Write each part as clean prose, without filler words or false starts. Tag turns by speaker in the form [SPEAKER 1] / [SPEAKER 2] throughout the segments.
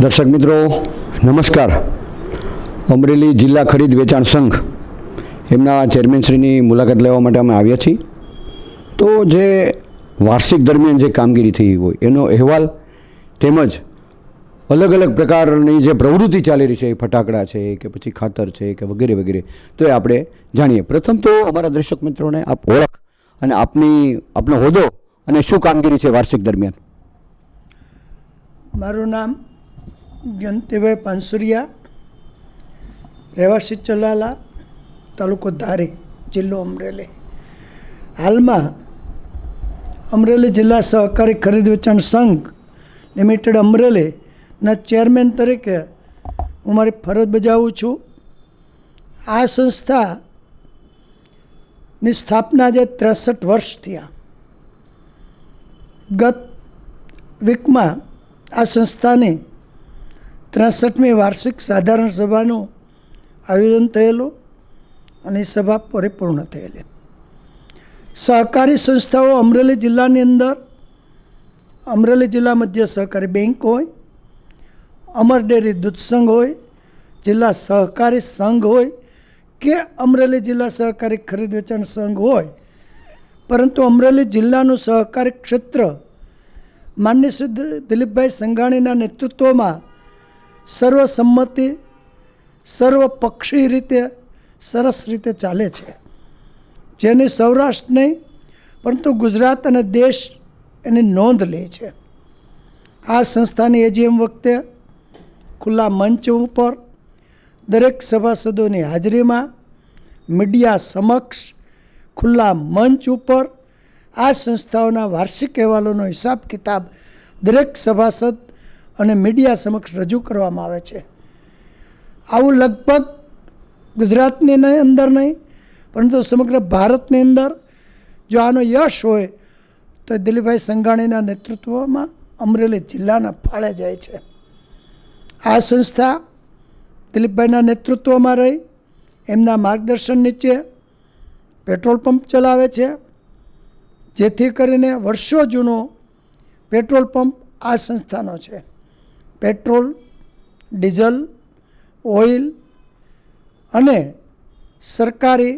[SPEAKER 1] દર્શક મિત્રો નમસ્કાર. અમરેલી જિલ્લા ખરીદ વેચાણ સંઘ એમના ચેરમેનશ્રીની મુલાકાત લેવા માટે અમે આવ્યા છીએ. તો જે વાર્ષિક દરમિયાન જે કામગીરી થઈ હોય એનો અહેવાલ તેમજ અલગ અલગ પ્રકારની જે પ્રવૃત્તિ ચાલી રહી છે, ફટાકડા છે કે પછી ખાતર છે કે વગેરે વગેરે, તો એ આપણે જાણીએ. પ્રથમ તો અમારા દર્શક મિત્રોને આપ ઓળખ અને આપનો હોદ્દો અને શું કામગીરી છે વાર્ષિક દરમિયાન.
[SPEAKER 2] મારું નામ જયંતિભાઈ પાનસુરિયા, રહેવાસી ચલાલા, તાલુકો ધારી, જિલ્લો અમરેલી. હાલમાં અમરેલી જિલ્લા સહકારી ખરીદ વેચાણ સંઘ લિમિટેડ અમરેલીના ચેરમેન તરીકે હું મારી ફરજ બજાવું છું. આ સંસ્થાની સ્થાપના જે 63 વર્ષ થયા. ગત વીકમાં આ સંસ્થાની 63મી વાર્ષિક સાધારણ સભાનું આયોજન થયેલું અને એ સભા પરિપૂર્ણ થયેલી. સહકારી સંસ્થાઓ અમરેલી જિલ્લાની અંદર અમરેલી જિલ્લા મધ્ય સહકારી બેંક હોય, અમર ડેરી દૂધ સંઘ હોય, જિલ્લા સહકારી સંઘ હોય કે અમરેલી જિલ્લા સહકારી ખરીદ વેચાણ સંઘ હોય, પરંતુ અમરેલી જિલ્લાનું સહકારી ક્ષેત્ર માનનીય શ્રી દિલીપભાઈ સંઘાણીના નેતૃત્વમાં સર્વસંમતિ સર્વપક્ષી રીતે સરસ રીતે ચાલે છે, જેની સૌરાષ્ટ્ર નહીં પરંતુ ગુજરાત અને દેશ એની નોંધ લે છે. આ સંસ્થાની એજીએમ વખતે ખુલ્લા મંચ ઉપર દરેક સભાસદોની હાજરીમાં મીડિયા સમક્ષ ખુલ્લા મંચ ઉપર આ સંસ્થાઓના વાર્ષિક અહેવાલોનો હિસાબ કિતાબ દરેક સભાસદ અને મીડિયા સમક્ષ રજૂ કરવામાં આવે છે. આવું લગભગ ગુજરાતની અંદર નહીં પરંતુ સમગ્ર ભારતની અંદર જો આનો યશ હોય તો દિલીપભાઈ સંઘાણીના નેતૃત્વમાં અમરેલી જિલ્લાના ફાળે જાય છે. આ સંસ્થા દિલીપભાઈના નેતૃત્વમાં રહી એમના માર્ગદર્શન નીચે પેટ્રોલ પંપ ચલાવે છે, જેથી કરીને વર્ષો જૂનો પેટ્રોલ પંપ આ સંસ્થાનો છે. પેટ્રોલ, ડીઝલ, ઓઇલ અને સરકારી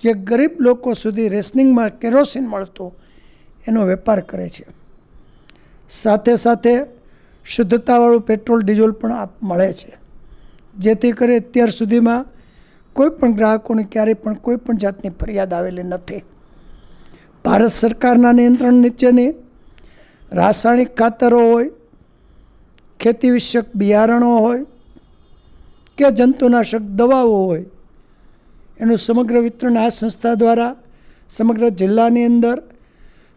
[SPEAKER 2] જે ગરીબ લોકો સુધી રેશનિંગમાં કેરોસીન મળતું એનો વેપાર કરે છે. સાથે સાથે શુદ્ધતાવાળું પેટ્રોલ ડીઝલ પણ મળે છે, જેથી કરી અત્યાર સુધીમાં કોઈ પણ ગ્રાહકોને ક્યારેય પણ કોઈ પણ જાતની ફરિયાદ આવેલી નથી. ભારત સરકારના નિયંત્રણ નીચેની રાસાયણિક ખાતરો હોય, ખેતી વિષયક બિયારણો હોય કે જંતુનાશક દવાઓ હોય, એનું સમગ્ર વિતરણ આ સંસ્થા દ્વારા સમગ્ર જિલ્લાની અંદર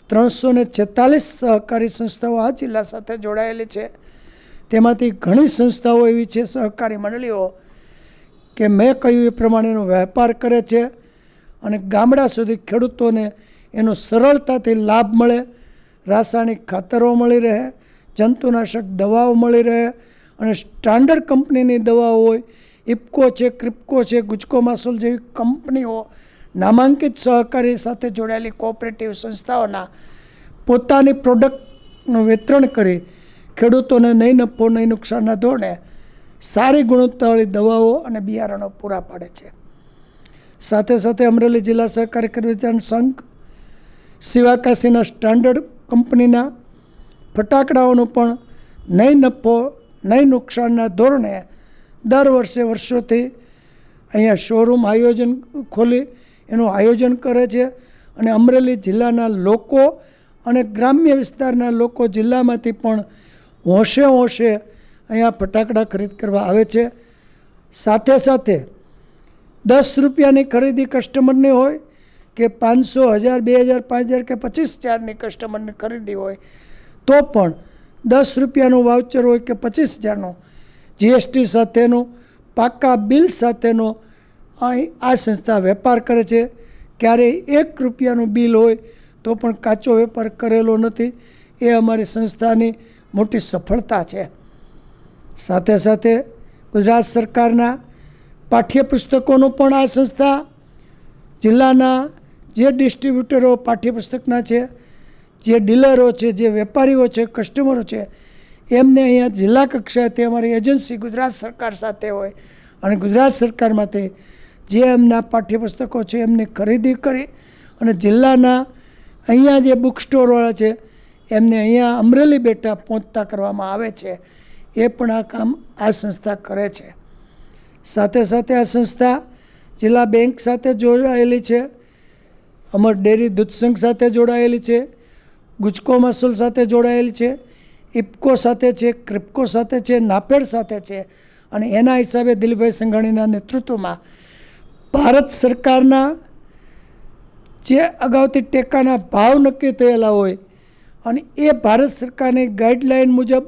[SPEAKER 2] 346 સહકારી સંસ્થાઓ આ જિલ્લા સાથે જોડાયેલી છે. તેમાંથી ઘણી સંસ્થાઓ એવી છે, સહકારી મંડળીઓ, કે મેં કહ્યું એ પ્રમાણેનો વેપાર કરે છે અને ગામડા સુધી ખેડૂતોને એનો સરળતાથી લાભ મળે, રાસાયણિક ખાતરો મળી રહે, જંતુનાશક દવાઓ મળી રહે અને સ્ટાન્ડર્ડ કંપનીની દવાઓ હોય, ઇફકો છે, ક્રિપ્કો છે, ગુજકો માસોલ જેવી કંપનીઓ નામાંકિત સહકારી સાથે જોડાયેલી કોઓપરેટિવ સંસ્થાઓના પોતાની પ્રોડક્ટનું વિતરણ કરી ખેડૂતોને નહીં નફો નહીં નુકસાનના ધોરણે સારી ગુણવત્તાવાળી દવાઓ અને બિયારણો પૂરા પાડે છે. સાથે સાથે અમરેલી જિલ્લા સહકારી ખરીદ વેચાણ સંઘ શિવાકાશીના સ્ટાન્ડર્ડ કંપનીના ફટાકડાઓનું પણ નહીં નફો નહીં નુકસાનના ધોરણે દર વર્ષે વર્ષોથી અહીંયા શોરૂમ ખોલી એનું આયોજન કરે છે અને અમરેલી જિલ્લાના લોકો અને ગ્રામ્ય વિસ્તારના લોકો જિલ્લામાંથી પણ હોંશે અહીંયા ફટાકડા ખરીદ કરવા આવે છે. સાથે સાથે 10 રૂપિયાની ખરીદી કસ્ટમરની હોય કે 500, 1000, 2000, 5000 કે 25,000ની કસ્ટમરની ખરીદી હોય તો પણ 10 રૂપિયાનું વાઉચર હોય કે 25,000નું જીએસટી સાથેનું પાકા બિલ સાથેનો આ સંસ્થા વેપાર કરે છે. ક્યારેય 1 રૂપિયાનું બિલ હોય તો પણ કાચો વેપાર કરેલો નથી. એ અમારી સંસ્થાની મોટી સફળતા છે. સાથે સાથે ગુજરાત સરકારના પાઠ્યપુસ્તકોનું પણ આ સંસ્થા જિલ્લાના જે ડિસ્ટ્રીબ્યુટરો પાઠ્યપુસ્તકના છે, જે ડીલરો છે, જે વેપારીઓ છે, કસ્ટમરો છે, એમને અહીંયા જિલ્લા કક્ષાએથી અમારી એજન્સી ગુજરાત સરકાર સાથે હોય અને ગુજરાત સરકારમાંથી જે એમના પાઠ્યપુસ્તકો છે એમની ખરીદી કરી અને જિલ્લાના અહીંયા જે બુક સ્ટોરવાળા છે એમને અહીંયા અમરેલી બેઠા પહોંચતા કરવામાં આવે છે. એ પણ આ કામ આ સંસ્થા કરે છે. સાથે સાથે આ સંસ્થા જિલ્લા બેંક સાથે જોડાયેલી છે, અમર ડેરી દૂધ સંઘ સાથે જોડાયેલી છે, ગુજકો મસૂલ સાથે જોડાયેલી છે, ઇફકો સાથે છે, ક્રિપકો સાથે છે, નાફેડ સાથે છે. અને એના હિસાબે દિલીપભાઈ સંઘાણીના નેતૃત્વમાં ભારત સરકારના જે અગાઉથી ટેકાના ભાવ નક્કી થયેલા હોય અને એ ભારત સરકારની ગાઈડલાઈન મુજબ,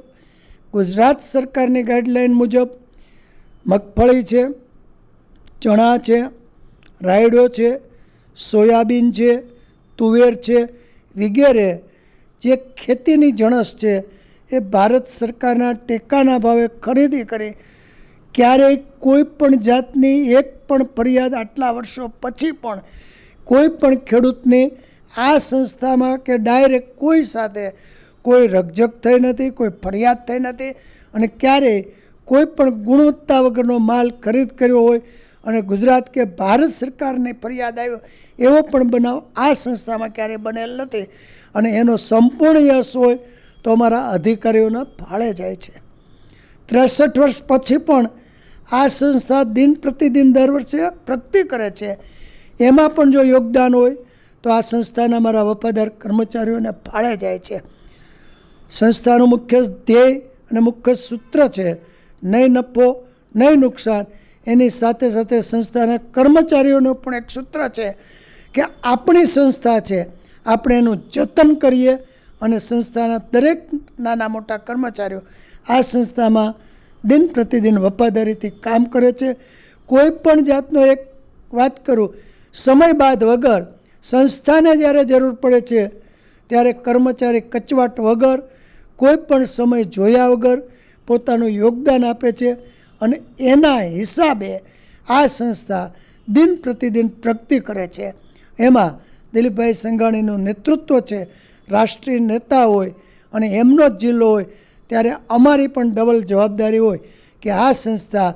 [SPEAKER 2] ગુજરાત સરકારની ગાઈડલાઈન મુજબ મગફળી છે, ચણા છે, રાયડો છે, સોયાબીન છે, તુવેર છે વગેરે જે ખેતીની જણસ છે એ ભારત સરકારના ટેકાના ભાવે ખરીદી કરી ક્યારેય કોઈ પણ જાતની એક પણ ફરિયાદ આટલા વર્ષો પછી પણ કોઈ પણ ખેડૂતની આ સંસ્થામાં કે ડાયરેક્ટ કોઈ સાથે કોઈ રકઝક થઈ નથી, કોઈ ફરિયાદ થઈ નથી અને ક્યારેય કોઈ પણ ગુણવત્તા વગરનો માલ ખરીદ કર્યો હોય અને ગુજરાત કે ભારત સરકારની ફરિયાદ આવ્યો એવો પણ બનાવ આ સંસ્થામાં ક્યારેય બનેલ નથી. અને એનો સંપૂર્ણ યશ હોય તો અમારા અધિકારીઓના ફાળે જાય છે. 63 વર્ષ પછી પણ આ સંસ્થા દિન પ્રતિદિન દર વર્ષે પ્રગતિ કરે છે. એમાં પણ જો યોગદાન હોય તો આ સંસ્થાના મારા વફાદાર કર્મચારીઓને ફાળે જાય છે. સંસ્થાનું મુખ્ય ધ્યેય અને મુખ્ય સૂત્ર છે નહીં નફો નહીં નુકસાન. એની સાથે સાથે સંસ્થાના કર્મચારીઓનું પણ એક સૂત્ર છે કે આપણી સંસ્થા છે, આપણે એનું જતન કરીએ અને સંસ્થાના દરેક નાના મોટા કર્મચારીઓ આ સંસ્થામાં દિન પ્રતિદિન વફાદારીથી કામ કરે છે. કોઈ પણ જાતનો એક વાત કરું, સમય બાદ વગર સંસ્થાને જ્યારે જરૂર પડે છે ત્યારે કર્મચારી કચવાટ વગર કોઈ પણ સમય જોયા વગર પોતાનું યોગદાન આપે છે અને એના હિસાબે આ સંસ્થા દિન પ્રતિદિન પ્રગતિ કરે છે. એમાં દિલીપભાઈ સંઘાણીનું નેતૃત્વ છે, રાષ્ટ્રીય નેતા હોય અને એમનો જ જિલ્લો હોય ત્યારે અમારી પણ ડબલ જવાબદારી હોય કે આ સંસ્થા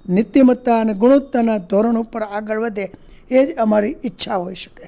[SPEAKER 2] નીતિમત્તા અને ગુણવત્તાના ધોરણો પર આગળ વધે, એ જ અમારી ઈચ્છા હોઈ શકે.